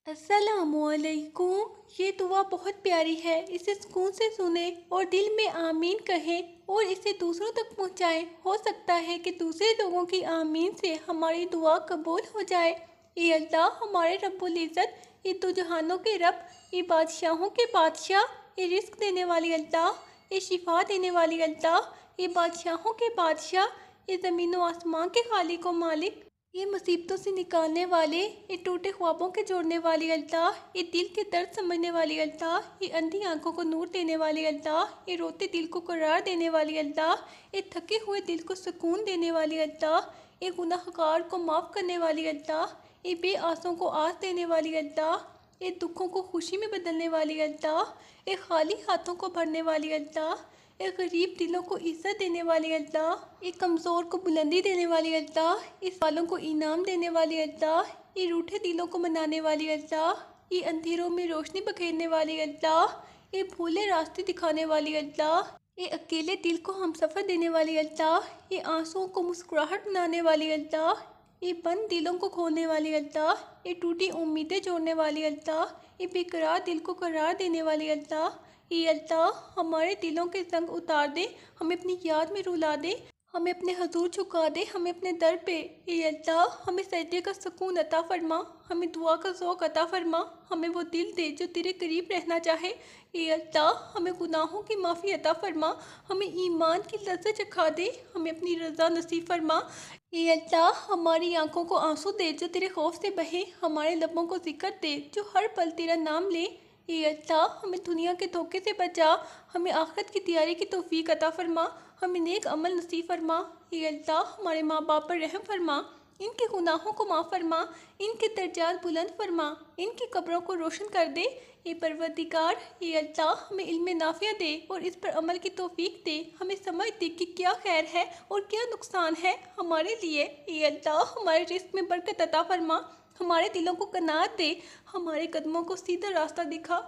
السلام علیکم۔ یہ دعا بہت پیاری ہے، اسے سکون سے سنیں اور دل میں آمین کہیں اور اسے دوسروں تک پہنچائیں۔ ہو سکتا ہے کہ دوسرے لوگوں کی آمین سے ہماری دعا قبول ہو جائے۔ اے اللہ ہمارے رب العزت، اے تو جہانوں کے رب، اے بادشاہوں کے بادشاہ، اے رزق دینے والی اللہ، اے شفا دینے والی اللہ، اے بادشاہوں کے بادشاہ، اے زمین و آسمان کے خالق و مالک، یہ مصیبتوں سے نکالنے والے، یہ ٹوٹے خوابوں کے جوڑنے والی اللہ، یہ دل کے درد سمجھنے والی اللہ، یہ اندھی آنکھوں کو نور دینے والی اللہ، یہ روتے دل کو قرار دینے والی اللہ، یہ تھکے ہوئے دل کو سکون دینے والی اللہ، یہ گناہ گار کو معاف کرنے والی اللہ، یہ بے آسوں کو آس دینے والی اللہ، یہ دکھوں کو خوشی میں بدلنے والی اللہ، یہ خالی ہاتھوں کو بھرنے والی اللہ، اے غریب دلوں کو عزت دینے والی اللہ، اے کمزور کو بلندی دینے والی اللہ، اس والوں کو انعام دینے والی اللہ، اے روٹھے دلوں کو منانے والی اللہ، اے اندھیروں میں روشنی بکھیرنے والی اللہ، اے بھولے راستے دکھانے والی اللہ، اے اکیلے دل کو ہم سفر دینے والی اللہ، اے آنسوؤں کو مسکراہٹ بنانے والی اللہ، اے بند دلوں کو کھولنے والی اللہ، اے ٹوٹی امیدیں جوڑنے والی اللہ، اے بے قرار دل کو قرار دینے والی اللہ، اے اللہ ہمارے دلوں کے زنگ اتار دے، ہمیں اپنی یاد میں رلا دے، ہمیں اپنے حضور جھکا دے، ہمیں اپنے در پہ، اے اللہ ہمیں سجدے کا سکون عطا فرما، ہمیں دعا کا ذوق عطا فرما، ہمیں وہ دل دے جو تیرے قریب رہنا چاہے، اے اللہ ہمیں گناہوں کی معافی عطا فرما، ہمیں ایمان کی لذت چکھا دے، ہمیں اپنی رضا نصیب فرما، اے اللہ ہماری آنکھوں کو آنسو دے جو تیرے خوف سے بہے، ہمارے لبوں کو ذکر دے جو ہر پل تیرا نام لے، اے اللہ ہمیں دنیا کے دھوکے سے بچا، ہمیں آخرت کی تیاری کی توفیق عطا فرما، ہمیں نیک عمل نصیب فرما، اے اللہ ہمارے ماں باپ پر رحم فرما، ان کے گناہوں کو معاف فرما، ان کے درجات بلند فرما، ان کی قبروں کو روشن کر دے، اے پروردگار اے اللہ ہمیں علم نافع دے اور اس پر عمل کی توفیق دے، ہمیں سمجھ دے کہ کیا خیر ہے اور کیا نقصان ہے ہمارے لیے، اے اللہ ہمارے رزق میں برکت عطا فرما، ہمارے دلوں کو قناعت دے، ہمارے قدموں کو سیدھا راستہ دکھا،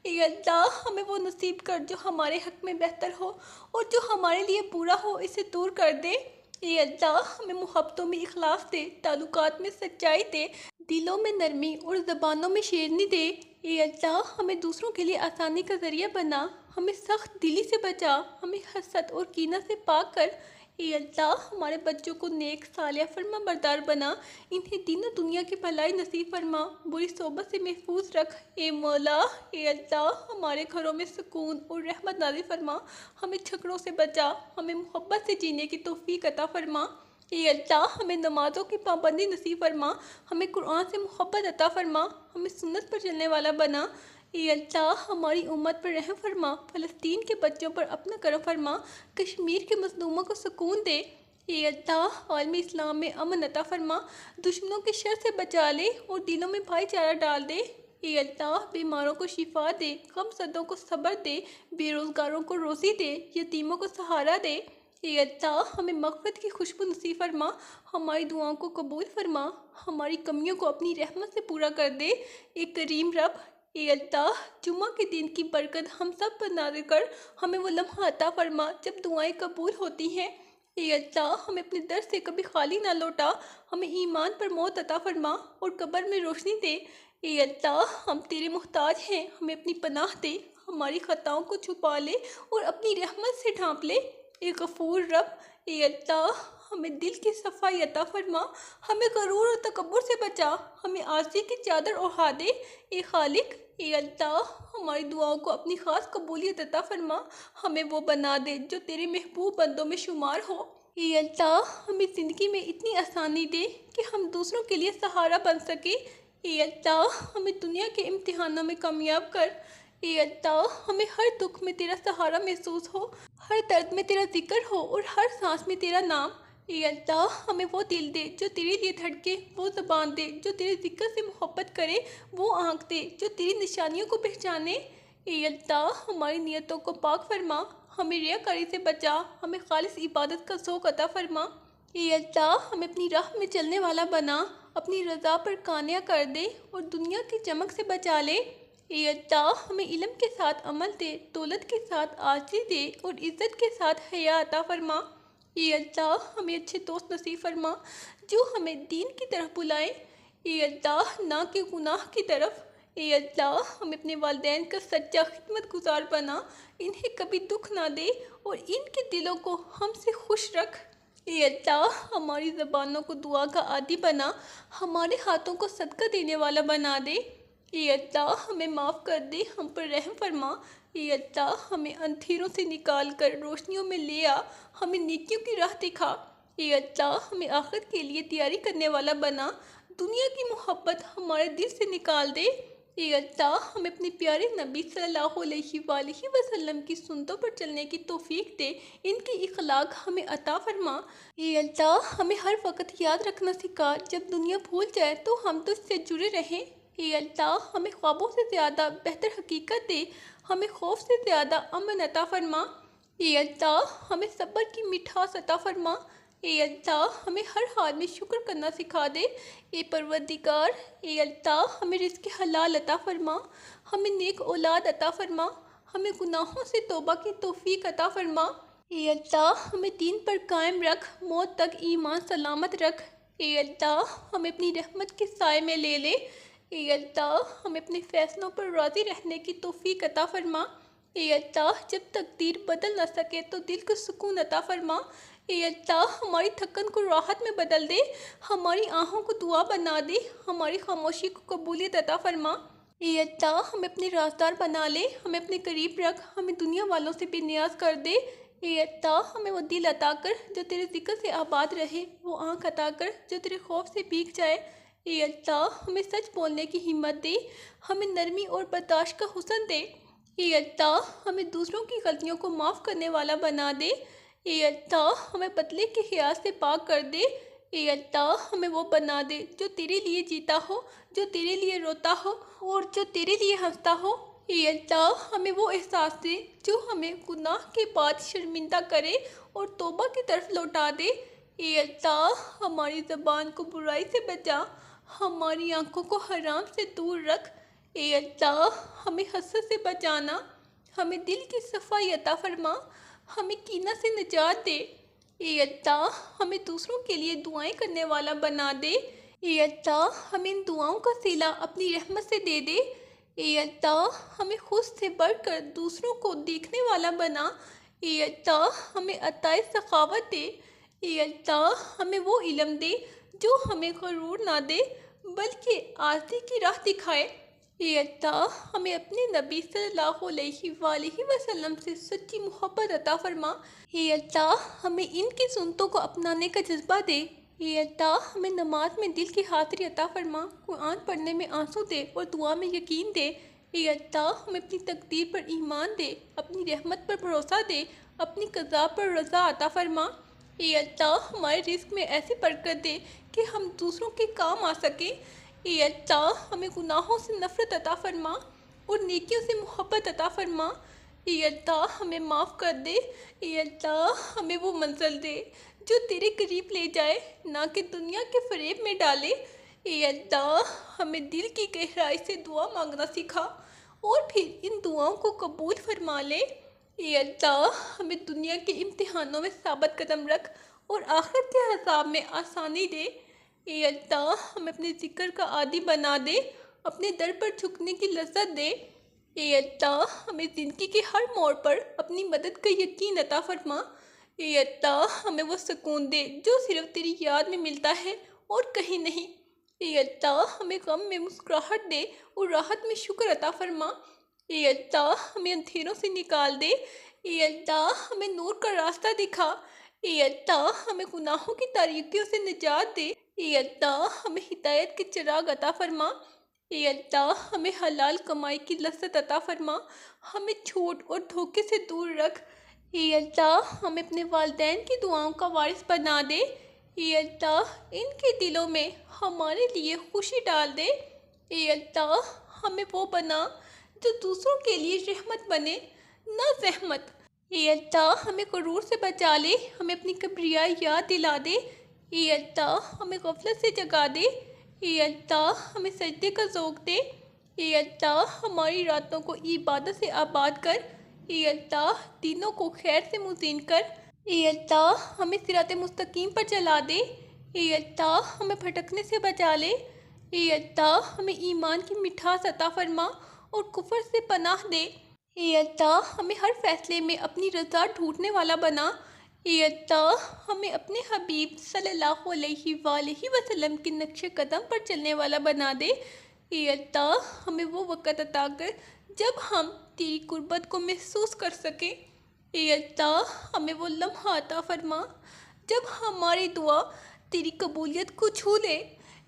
اے اللہ ہمیں وہ نصیب کر جو ہمارے حق میں بہتر ہو اور جو ہمارے لیے برا ہو اسے دور کر دے، اے اللہ ہمیں محبتوں میں اخلاص دے، تعلقات میں سچائی دے، دلوں میں نرمی اور زبانوں میں شیرینی دے، اے اللہ ہمیں دوسروں کے لیے آسانی کا ذریعہ بنا، ہمیں سخت دلی سے بچا، ہمیں حسد اور کینہ سے پاک کر، اے اللہ ہمارے بچوں کو نیک صالح فرما بردار بنا، انہیں دین و دنیا کی بھلائی نصیب فرما، بری صحبت سے محفوظ رکھ، اے مولا اے اللہ ہمارے گھروں میں سکون اور رحمت نازل فرما، ہمیں جھگڑوں سے بچا، ہمیں محبت سے جینے کی توفیق عطا فرما، اے اللہ ہمیں نمازوں کی پابندی نصیب فرما، ہمیں قرآن سے محبت عطا فرما، ہمیں سنت پر چلنے والا بنا، اے اللہ ہماری امت پر رحم فرما، فلسطین کے بچوں پر اپنا کرم فرما، کشمیر کے مظلوموں کو سکون دے، اے اللہ عالم اسلام میں امن عطا فرما، دشمنوں کے شر سے بچا لے اور دلوں میں بھائی چارہ ڈال دے، اے اللہ بیماروں کو شفا دے، غم زدوں کو صبر دے، بے روزگاروں کو روزی دے، یتیموں کو سہارا دے، اے اللہ ہمیں مغفرت کی خوشبو نصیب فرما، ہماری دعاؤں کو قبول فرما، ہماری کمیوں کو اپنی رحمت سے پورا کر دے، اے کریم رب اے اللہ جمعہ کے دن کی برکت ہم سب پر نازل کر، ہمیں وہ لمحہ عطا فرما جب دعائیں قبول ہوتی ہیں، اے اللہ ہمیں اپنے در سے کبھی خالی نہ لوٹا، ہمیں ایمان پر موت عطا فرما اور قبر میں روشنی دے، اے اللہ ہم تیرے محتاج ہیں، ہمیں اپنی پناہ دے، ہماری خطاؤں کو چھپا لے اور اپنی رحمت سے ڈھانپ لے، اے غفور رب اے اللہ ہمیں دل کی صفائی عطا فرما، ہمیں غرور اور تکبر سے بچا، ہمیں عاجزی کی چادر اوڑھا دے، اے خالق اے اللہ ہماری دعاؤں کو اپنی خاص قبولیت عطا فرما، ہمیں وہ بنا دے جو تیرے محبوب بندوں میں شمار ہو، اے اللہ ہمیں زندگی میں اتنی آسانی دے کہ ہم دوسروں کے لیے سہارا بن سکے، اے اللہ ہمیں دنیا کے امتحانوں میں کامیاب کر، اے اللہ ہمیں ہر دکھ میں تیرا سہارا محسوس ہو، ہر درد میں تیرا ذکر ہو اور ہر سانس میں تیرا نام، اے اللہ ہمیں وہ دل دے جو تیرے لیے دھڑکے، وہ زبان دے جو تیرے ذکر سے محبت کرے، وہ آنکھ دے جو تیری نشانیوں کو پہچانے، اے اللہ ہماری نیتوں کو پاک فرما، ہمیں ریاکاری سے بچا، ہمیں خالص عبادت کا ذوق عطا فرما، اے اللہ ہمیں اپنی راہ میں چلنے والا بنا، اپنی رضا پر قانع کر دے اور دنیا کی چمک سے بچا لے، اے اللہ ہمیں علم کے ساتھ عمل دے، دولت کے ساتھ عاجزی دے اور عزت کے ساتھ حیا عطا فرما، اے اللہ ہمیں اچھے دوست نصیب فرما جو ہمیں دین کی طرف بلائیں، اے اللہ نہ کہ گناہ کی طرف۔ اے اللہ ہمیں اپنے والدین کا سچا خدمت گزار بنا، انہیں کبھی دکھ نہ دے اور ان کے دلوں کو ہم سے خوش رکھ۔ اے اللہ ہماری زبانوں کو دعا کا عادی بنا، ہمارے ہاتھوں کو صدقہ دینے والا بنا دے۔ اے اللہ ہمیں معاف کر دے، ہم پر رحم فرما۔ اے اللہ ہمیں اندھیروں سے نکال کر روشنیوں میں لے آ، ہمیں نیکیوں کی راہ دکھا۔ اے اللہ ہمیں آخرت کے لیے تیاری کرنے والا بنا، دنیا کی محبت ہمارے دل سے نکال دے۔ اے اللہ ہمیں اپنے پیارے نبی صلی اللہ علیہ وآلہ وسلم کی سنتوں پر چلنے کی توفیق دے، ان کی اخلاق ہمیں عطا فرما۔ اے اللہ ہمیں ہر وقت یاد رکھنا سکھا، جب دنیا بھول جائے تو ہم تو اس سے جڑے رہیں۔ اے اللہ ہمیں خوابوں سے زیادہ بہتر حقیقت دے، ہمیں خوف سے زیادہ امن عطا فرما۔ اے اللہ ہمیں صبر کی مٹھاس عطا فرما۔ اے اللہ ہمیں ہر حال میں شکر کرنا سکھا دے۔ اے پروردگار، اے اللہ ہمیں رزق حلال عطا فرما، ہمیں نیک اولاد عطا فرما، ہمیں گناہوں سے توبہ کی توفیق عطا فرما۔ اے اللہ ہمیں دین پر قائم رکھ، موت تک ایمان سلامت رکھ۔ اے اللہ ہمیں اپنی رحمت کے سائے میں لے لے۔ اے اللہ ہمیں اپنے فیصلوں پر راضی رہنے کی توفیق عطا فرما۔ اے اللہ جب تقدیر بدل نہ سکے تو دل کو سکون عطا فرما۔ اے اللہ ہماری تھکن کو راحت میں بدل دے، ہماری آہوں کو دعا بنا دے، ہماری خاموشی کو قبولیت عطا فرما۔ اے اللہ ہمیں اپنے رازدار بنا لے، ہمیں اپنے قریب رکھ، ہمیں دنیا والوں سے بے نیاز کر دے۔ اے اللہ ہمیں وہ دل عطا کر جو تیرے ذکر سے آباد رہے، وہ آنکھ عطا کر جو تیرے خوف سے بھیگ جائے۔ اے اللہ ہمیں سچ بولنے کی ہمت دے، ہمیں نرمی اور برداشت کا حسن دے۔ اے اللہ ہمیں دوسروں کی غلطیوں کو معاف کرنے والا بنا دے۔ اے اللہ ہمیں بدلے کے خیال سے پاک کر دے۔ اے اللہ ہمیں وہ بنا دے جو تیرے لیے جیتا ہو، جو تیرے لیے روتا ہو اور جو تیرے لیے ہنستا ہو۔ اے اللہ ہمیں وہ احساس دے جو ہمیں گناہ کے بعد شرمندہ کرے اور توبہ کی طرف لوٹا دے۔ اے اللہ ہماری زبان کو برائی سے بچا، ہماری آنکھوں کو حرام سے دور رکھ۔ اے اللہ ہمیں حسد سے بچانا، ہمیں دل کی صفائی عطا فرما، ہمیں کینہ سے نجات دے۔ اے اللہ ہمیں دوسروں کے لیے دعائیں کرنے والا بنا دے۔ اے اللہ ہمیں ان دعاؤں کا صلہ اپنی رحمت سے دے دے۔ اے اللہ ہمیں خود سے بڑھ کر دوسروں کو دیکھنے والا بنا۔ اے اللہ ہمیں عطائے سخاوت دے۔ اے اللہ ہمیں وہ علم دے جو ہمیں غرور نہ دے بلکہ عاجزی کی راہ دکھائے۔ اے اللہ ہمیں اپنے نبی صلی اللہ علیہ وآلہ وسلم سے سچی محبت عطا فرما۔ اے اللہ ہمیں ان کی سنتوں کو اپنانے کا جذبہ دے۔ اے اللہ ہمیں نماز میں دل کی حاضری عطا فرما، قرآن پڑھنے میں آنسو دے اور دعا میں یقین دے۔ اے اللہ ہمیں اپنی تقدیر پر ایمان دے، اپنی رحمت پر بھروسہ دے، اپنی قضاء پر رضا عطا فرما۔ اے اللہ ہمارے رزق میں ایسی برکت دے کہ ہم دوسروں کے کام آ سکیں۔ اے اللہ ہمیں گناہوں سے نفرت عطا فرما اور نیکیوں سے محبت عطا فرما۔ اے اللہ ہمیں معاف کر دے۔ اے اللہ ہمیں وہ منزل دے جو تیرے قریب لے جائے، نہ کہ دنیا کے فریب میں ڈالے۔ اے اللہ ہمیں دل کی گہرائی سے دعا مانگنا سکھا اور پھر ان دعاؤں کو قبول فرما لے۔ اے اللہ ہمیں دنیا کے امتحانوں میں ثابت قدم رکھ اور آخرت کے حساب میں آسانی دے۔ اے اللہ ہمیں اپنے ذکر کا عادی بنا دے، اپنے در پر جھکنے کی لذت دے۔ اے اللہ ہمیں زندگی کے ہر موڑ پر اپنی مدد کا یقین عطا فرما۔ اے اللہ ہمیں وہ سکون دے جو صرف تیری یاد میں ملتا ہے اور کہیں نہیں۔ اے اللہ ہمیں غم میں مسکراہٹ دے اور راحت میں شکر عطا فرما۔ اے اللہ ہمیں اندھیروں سے نکال دے۔ اے اللہ ہمیں نور کا راستہ دکھا۔ اے اللہ ہمیں گناہوں کی تاریکیوں سے نجات دے۔ اے اللہ ہمیں ہدایت کے چراغ عطا فرما۔ اے اللہ ہمیں حلال کمائی کی لذت عطا فرما، ہمیں جھوٹ اور دھوکے سے دور رکھ۔ اے اللہ ہمیں اپنے والدین کی دعاؤں کا وارث بنا دے۔ اے اللہ ان کے دلوں میں ہمارے لیے خوشی ڈال دے۔ اے اللہ ہمیں وہ بنا جو دوسروں کے لیے رحمت بنے نہ زحمت۔ اے اللہ ہمیں غرور سے بچا لے، ہمیں اپنی کبریائی یاد دلا دے۔ اے اللہ ہمیں غفلت سے جگا دے۔ اے اللہ ہمیں سجدے کا ذوق دے۔ اے اللہ ہماری راتوں کو عبادت سے آباد کر۔ اے اللہ دینوں کو خیر سے مزین کر۔ اے اللہ ہمیں صراط مستقیم پر چلا دے۔ اے اللہ ہمیں بھٹکنے سے بچا لے۔ اے اللہ ہمیں ایمان کی مٹھاس عطا فرما اور کفر سے پناہ دے۔ اے اللہ ہمیں ہر فیصلے میں اپنی رضا ڈھونڈنے والا بنا۔ اے اللہ ہمیں اپنے حبیب صلی اللہ علیہ وآلہ وسلم کے نقش قدم پر چلنے والا بنا دے۔ اے اللہ ہمیں وہ وقت عطا کر جب ہم تیری قربت کو محسوس کر سکیں۔ اے اللہ ہمیں وہ لمحہ عطا فرما جب ہماری دعا تیری قبولیت کو چھو لے۔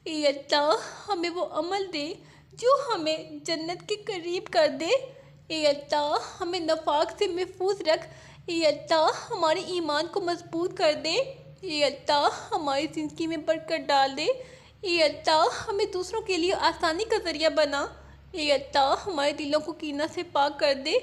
اے اللہ ہمیں وہ عمل دے جو ہمیں جنت کے قریب کر دے۔ اے اللہ ہمیں نفاق سے محفوظ رکھ۔ اے اللہ ہمارے ایمان کو مضبوط کر دے۔ اے اللہ ہماری زندگی میں برکت ڈال دے۔ اے اللہ ہمیں دوسروں کے لیے آسانی کا ذریعہ بنا۔ اے اللہ ہمارے دلوں کو کینہ سے پاک کر دے۔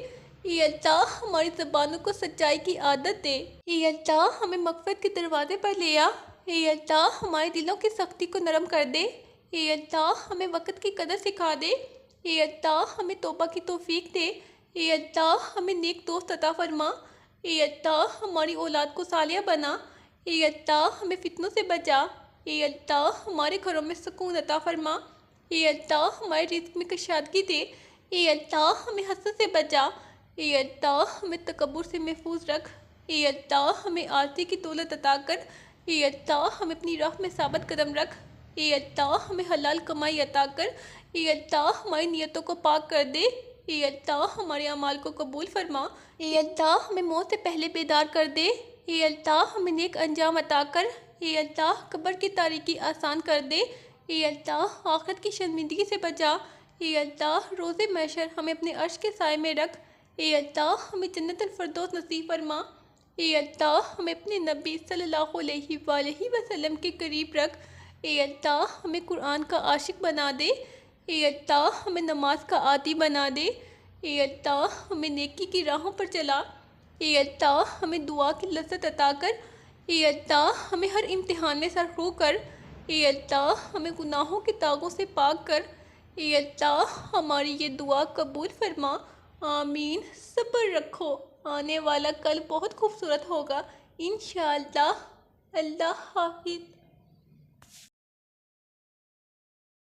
اے اللہ ہماری زبانوں کو سچائی کی عادت دے۔ اے اللہ ہمیں مغفرت کے دروازے پر لے آ۔ اے اللہ ہمارے دلوں کی سختی کو نرم کر دے۔ اے اللہ ہمیں وقت کی قدر سکھا دے۔ اے اللہ ہمیں توبہ کی توفیق دے۔ اے اللہ ہمیں نیک دوست عطا فرما۔ اے اللہ ہماری اولاد کو صالحہ بنا۔ اے اللہ ہمیں فتنوں سے بچا۔ اے اللہ ہمارے گھروں میں سکون عطا فرما۔ اے اللہ ہمارے رزق میں کشادگی دے۔ اے اللہ ہمیں حسد سے بچا۔ اے اللہ ہمیں تکبر سے محفوظ رکھ۔ اے اللہ ہمیں عاجزی کی دولت عطا کر۔ اے اللہ ہمیں اپنی راہ میں ثابت قدم رکھ۔ اے اللہ ہمیں حلال کمائی عطا کر۔ اے اللہ ہماری نیتوں کو پاک کر دے۔ اے اللہ ہمارے اعمال کو قبول فرما۔ اے اللہ ہمیں موت سے پہلے بیدار کر دے۔ اے اللہ ہمیں نیک انجام عطا کر۔ اے اللہ قبر کی تاریکی آسان کر دے۔ اے اللہ آخرت کی شرمندگی سے بچا۔ اے اللہ روز محشر ہمیں اپنے عرش کے سائے میں رکھ۔ اے اللہ ہمیں جنت الفردوس نصیب فرما۔ اے اللہ ہمیں اپنے نبی صلی اللہ علیہ وآلہ وسلم کے قریب رکھ۔ اے اللہ ہمیں قرآن کا عاشق بنا دے۔ اے اللہ ہمیں نماز کا عادی بنا دے۔ اے اللہ ہمیں نیکی کی راہوں پر چلا۔ اے اللہ ہمیں دعا کی لذت عطا کر۔ اے اللہ ہمیں ہر امتحان میں سرخرو کر۔ اے اللہ ہمیں گناہوں کے داغوں سے پاک کر۔ اے اللہ ہماری یہ دعا قبول فرما۔ آمین۔ صبر رکھو، آنے والا کل بہت خوبصورت ہوگا انشاءاللہ۔ اللہ حافظ۔